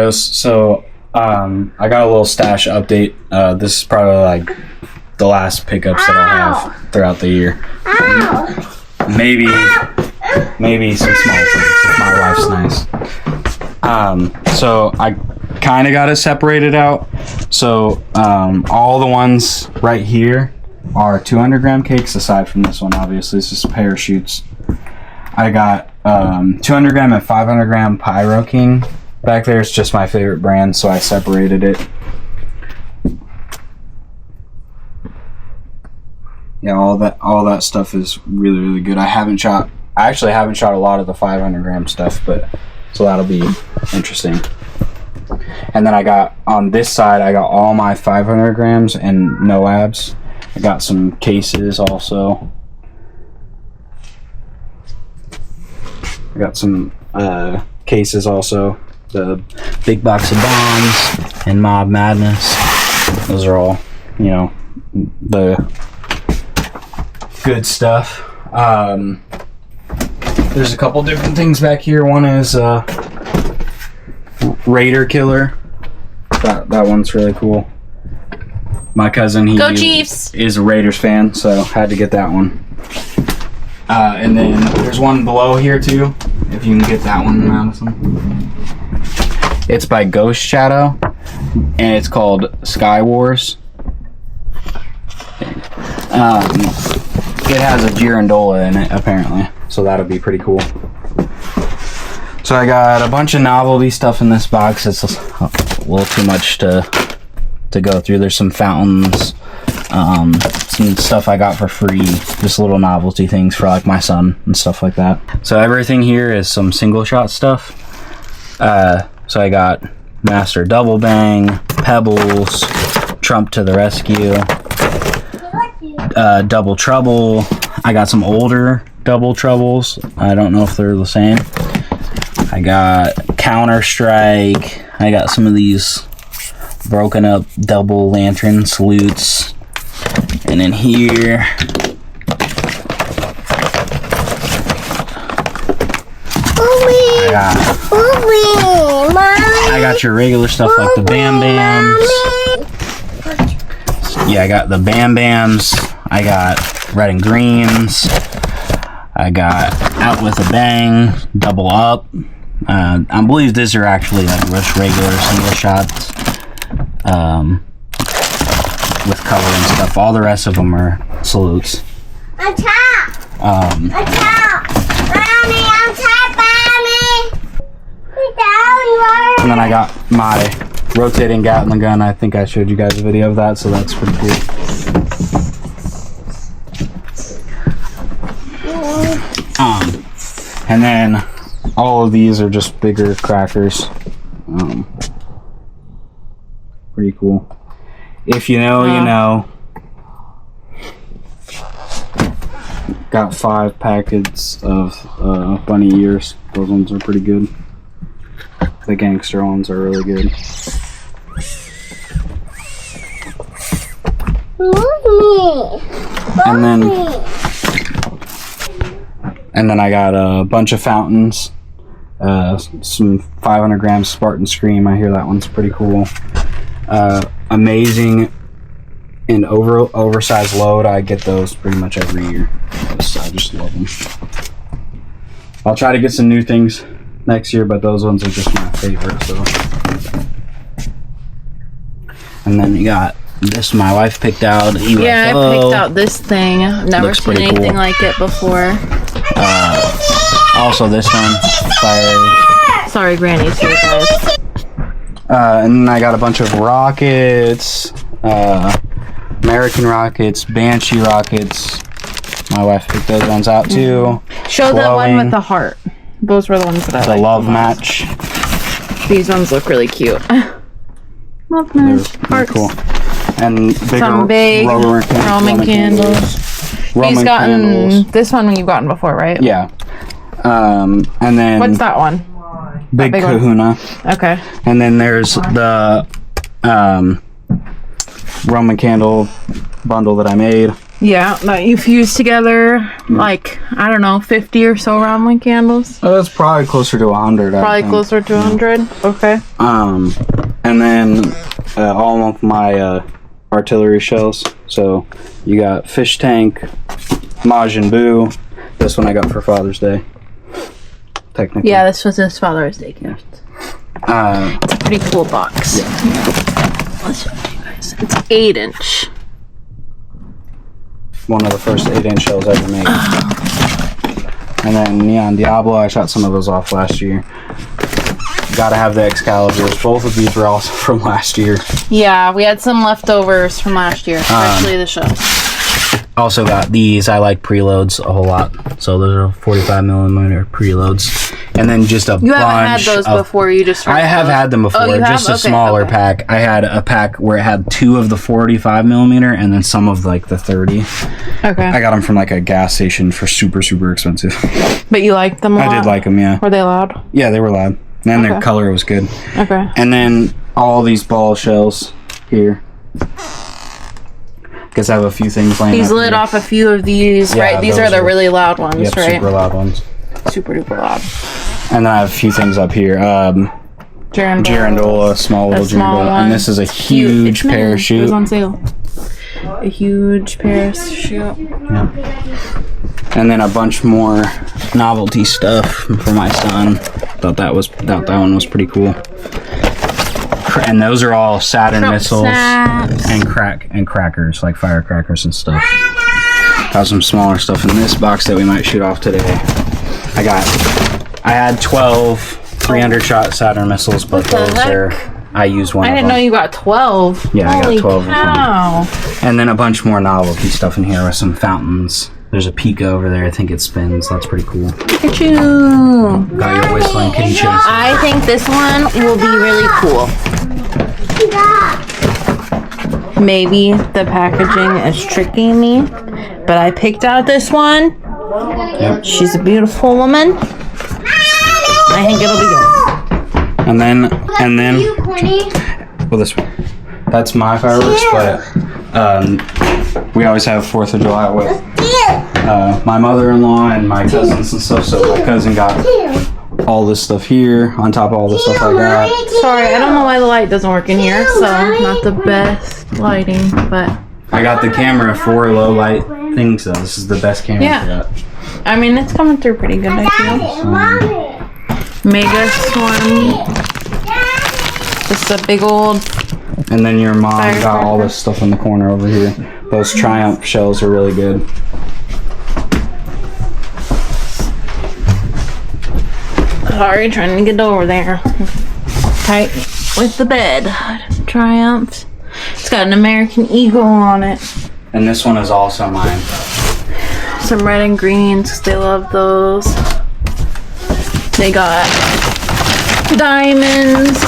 So I got a little stash update. This is probably like the last pickups that I'll have throughout the year. Maybe some small things if my wife's nice. So I kind of got it separated out. So all the ones right here are 200 gram cakes, aside from this one. Obviously it's just parachutes. I got 200 gram and 500 gram Pyro King. Back there is just my favorite brand, so I separated it. Yeah, all that stuff is really good. I actually haven't shot a lot of the 500 gram stuff, but so that'll be interesting. And then I got on this side, I got all my 500 grams and no abs. I got some cases also. I got some cases also. The big box of bombs and Mob Madness. Those are all, you know, the good stuff. There's a couple different things back here. One is Raider Killer. That one's really cool. My cousin, he is a Raiders fan, so had to get that one. And then there's one below here too, if you can get that one, Madison. It's by Ghost Shadow, and it's called Sky Wars. It has a Girandola in it, apparently, so that'll be pretty cool. So I got a bunch of novelty stuff in this box. It's a little too much to go through. There's some fountains, some stuff I got for free, just little novelty things for like my son and stuff like that. So everything here is some single shot stuff. So I got Master Double Bang, Pebbles, Trump to the Rescue, Double Trouble. I got some older Double Troubles. I don't know if they're the same. I got Counter Strike. I got some of these broken up double lantern salutes. And in here, I got your regular stuff like the Bam Bams. Yeah, I got the Bam Bams. I got red and greens. I got Out with a Bang, Double Up. I believe these are actually like just regular single shots with color and stuff. All the rest of them are salutes. On top. On top. Mommy, on top, mommy. And then I got my rotating Gatling gun. I think I showed you guys a video of that, so that's pretty cool. And then all of these are just bigger crackers. Pretty cool. If you know, you know. Got 5 packets of bunny ears. Those ones are pretty good. The gangster ones are really good. And then I got a bunch of fountains. Some 500 grams Spartan Scream. I hear that one's pretty cool. Amazing and oversized load. I get those pretty much every year. I just love them. I'll try to get some new things next year, but those ones are just my favorite. So, and then you got this. My wife picked out. I picked out this thing. I've never seen anything like it before. Also this one. Sorry, Granny's here, guys. And then I got a bunch of rockets, American rockets, Banshee rockets. My wife picked those ones out too. Show the one with the heart. Those were the ones that I liked. The love match. These ones look really cute. Love match. Hearts. Cool. And bigger some big Roman candles. He's gotten candles. This one you've gotten before, right? Yeah. And then what's that one? Big Kahuna. One? Okay. And then there's the Roman candle bundle that I made. Yeah, that you fuse together, like, I don't know, 50 or so round wick candles. Oh, that's probably closer to 100. Probably closer to 100. Okay. And then all of my artillery shells. So you got fish tank, Majin Buu. This one I got for Father's Day. Technically. Yeah, this was his Father's Day gift. It's a pretty cool box. Yeah. Let's show you guys. It's 8-inch. One of the first 8-inch shells ever made. And then Neon Diablo, I shot some of those off last year. Gotta have the Excaliburs. Both of these were also from last year. Yeah, we had some leftovers from last year, especially the shells. Also got these. I like preloads a whole lot. So those are 45mm preloads. And then just a bunch. You haven't had those before, you just... I have had them before, just a smaller pack. I had a pack where it had 2 of the 45mm and then some of like the 30. Okay. I got them from like a gas station for super, super expensive. But you liked them a lot? I did like them, yeah. Were they loud? Yeah, they were loud. And their color was good. Okay. And then all these ball shells here. Guess I have a few things laying He's lit off a few of these, right? These are the really loud ones, yep, right? Super loud ones. Super duper loud. And then I have a few things up here. Girandola, small little Girandola. And this is a huge parachute. It was on sale. A huge parachute. Yeah. And then a bunch more novelty stuff for my son. Thought that one was pretty cool. And those are all Saturn missiles and crackers, like firecrackers and stuff. Got some smaller stuff in this box that we might shoot off today. I had 12 300 shot Saturn missiles, but I used one. I didn't know you got 12. Yeah, Holy I got 12 cow. of them. And then a bunch more novelty stuff in here with some fountains. There's a Pika over there. I think it spins. That's pretty cool. Pikachu. Got your whistling kitty chase. I think this one will be really cool. Maybe the packaging is tricking me, but I picked out this one. Yep. She's a beautiful woman. I think it'll be good. And then, well, this one. That's my fireworks, but we always have 4th of July with my mother-in-law and my cousins and stuff. So my cousin got all this stuff here on top of all the stuff I got. Sorry, I don't know why the light doesn't work in here, so not the best lighting, but I got the camera for low light things, so this is the best camera for that. I mean, it's coming through pretty good, I feel. Mega Storm. This is a big old... And then your mom got all this stuff in the corner over here. Those Triumph shells are really good. Sorry, trying to get over there. Tight with the bed. Triumph. It's got an American Eagle on it. And this one is also mine. Some red and greens, because they love those. They got diamonds.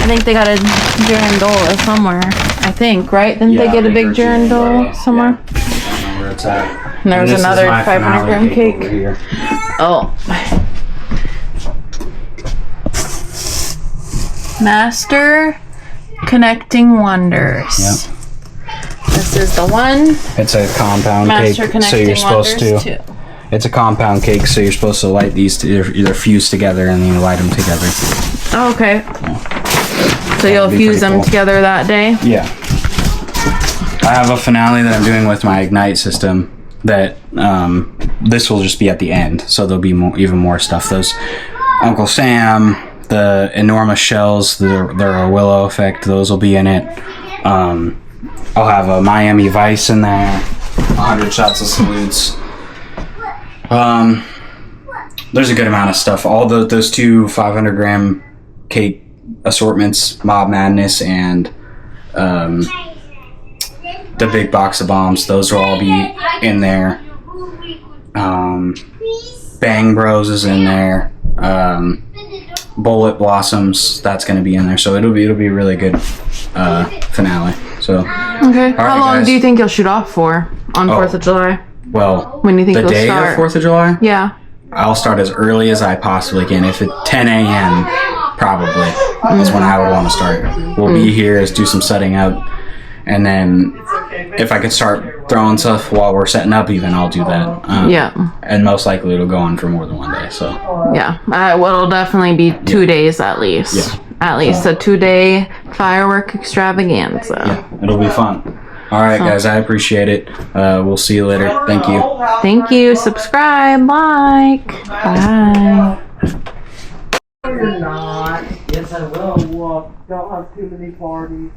I think they got a Girandola somewhere. I think, right? Didn't they get a big Girandola somewhere? Yeah. I don't know where it's at. And there was another 500 gram cake. Oh. Master Connecting Wonders. Yep. This is the one. It's a compound cake, so you're supposed to. It's a compound cake, so you're supposed to light these to either fuse together and then you light them together. Oh, okay. So you'll fuse them together that day? Yeah. I have a finale that I'm doing with my Ignite system that this will just be at the end, so there'll be even more stuff. Those Uncle Sam, the enormous shells, they're a Willow effect, those will be in it. I'll have a Miami Vice in there, 100 shots of salutes. There's a good amount of stuff. All those 2 500 gram cake assortments, Mob Madness and the big box of bombs, those will all be in there. Bang Bros is in there. Bullet Blossoms, that's going to be in there. So it'll be a really good finale. So okay. How long do you think you'll shoot off for on 4th of July? Well, when do you think the you'll day start? of 4th of July? Yeah. I'll start as early as I possibly can. If it's 10 a.m., probably is when I would want to start. We'll be here, do some setting up, and then if I could start throwing stuff while we're setting up, even I'll do that. Yeah. And most likely it'll go on for more than 1 day. So yeah, well, it'll definitely be 2 days at least. Yeah. At least a 2-day firework extravaganza. Yeah, it'll be fun. All right, guys, I appreciate it. We'll see you later. Thank you. Thank you. Subscribe, like. Bye. You're not. Yes, I will. Don't have too many parties.